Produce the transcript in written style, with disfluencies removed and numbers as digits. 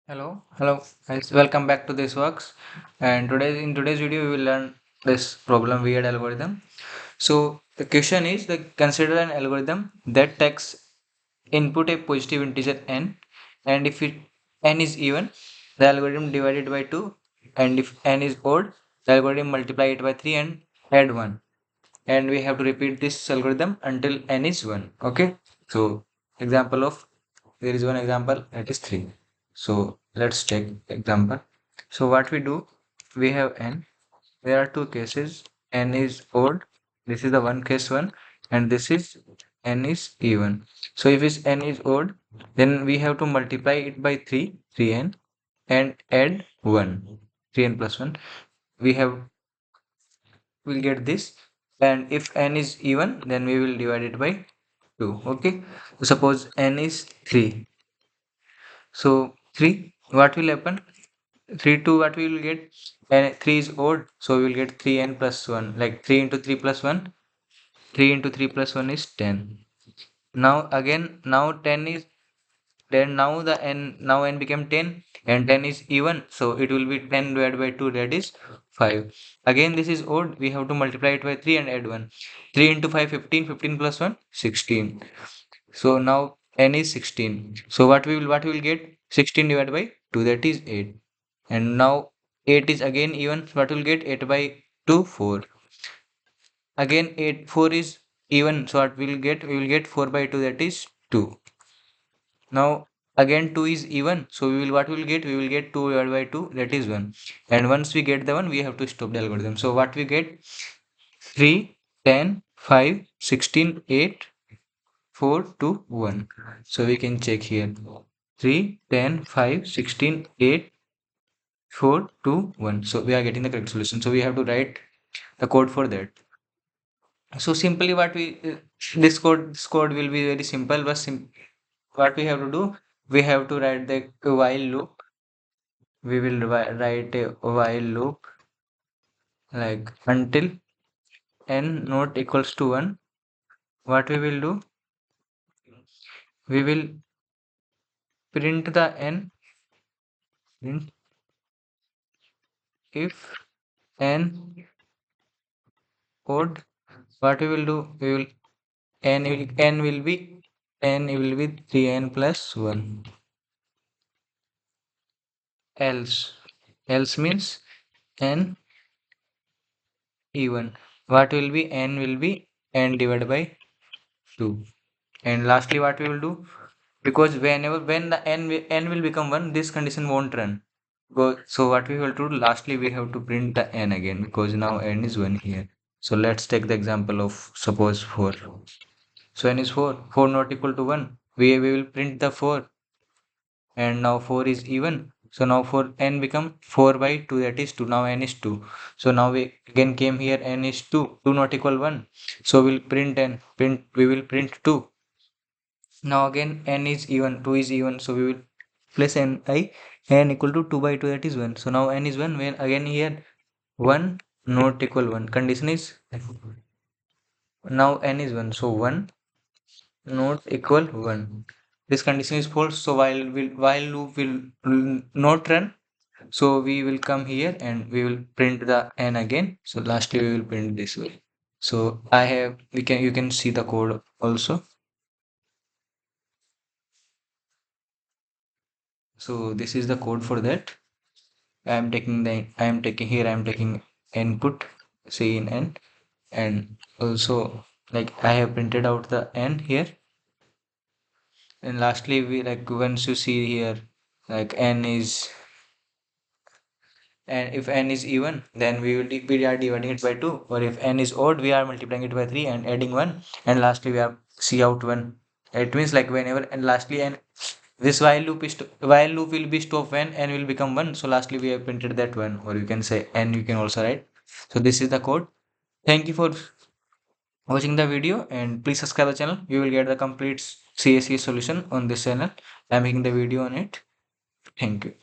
Hello guys, welcome back to this works. And in today's video we will learn this problem weird algorithm. So the question is consider an algorithm that takes input a positive integer n, and if n is even, the algorithm divided by 2, and if n is odd, the algorithm multiply it by 3 and add 1. And we have to repeat this algorithm until n is 1. Okay, so example of there is one example that is 3. So let's take example. So what we do, we have n. There are two cases. N is odd. This is the one case one, and this is n is even. So if is n is odd, then we have to multiply it by 3, 3n, and add 1, 3n plus 1. We have will get this, and if n is even, then we will divide it by 2. Okay. So suppose n is 3. So 3, what will happen? 3 2, what we will get? And 3 is odd, so we will get 3n plus 1. Like 3 into 3 plus 1. 3 into 3 plus 1 is 10. Now again, now 10 is then now the n now n became 10, and 10 is even, so it will be 10 divided by 2, that is 5. Again this is odd, we have to multiply it by 3 and add 1. 3 into 5 15, 15 plus 1 16. So now n is 16. So what we will get? 16 divided by 2, that is 8. And now 8 is again even, what will get? 8 by 2 4. Again 8 4 is even, so what we will get? We will get 4 by 2, that is 2. Now again 2 is even, so we will what we will get? We will get 2 divided by 2, that is 1. And once we get the 1, we have to stop the algorithm. So what we get? 3 10 5 16 8 4 2 1. So we can check here. 3 10 5 16 8 4 2 1. So we are getting the correct solution. So we have to write the code for that. So simply what we this code will be very simple, but what we have to do, we have to write the while loop. We will write a while loop like until n not equals to 1. What we will do, we will print the n, print if n odd. What we will do, we will n will be 3n plus 1. Else means n even. What will be? N will be n divided by 2. And lastly what we will do, because when the n will become 1, this condition won't run. So what we will do, lastly we have to print the n again, because now n is 1 here. So let's take the example of suppose 4. So n is 4. 4 not equal to 1. We will print the 4, and now 4 is even. So now for n become 4 by 2, that is 2. Now n is 2. So now we again came here, n is 2. 2 not equal 1. So we'll print n. We will print 2. Now again n is even, 2 is even. So we will place n equal to 2 by 2, that is 1. So now n is 1. When again here 1 not equal 1. Condition is now n is 1. So 1 not equal 1. This condition is false. So while loop will not run. So we will come here and we will print the n again. So lastly we will print this way. So you can see the code also. So this is the code for that. I am taking input c in n, and also like I have printed out the n here. And lastly we like once you see here, like n is, and if n is even, then we are dividing it by 2, or if n is odd, we are multiplying it by 3 and adding 1, and lastly we have c out 1. It means like whenever, and lastly, and this while loop will be stopped when n will become 1. So lastly we have printed that 1, or you can say n, you can also write. So this is the code. Thank you for watching the video, and please subscribe the channel. You will get the complete CSE solution on this channel. I am making the video on it. Thank you.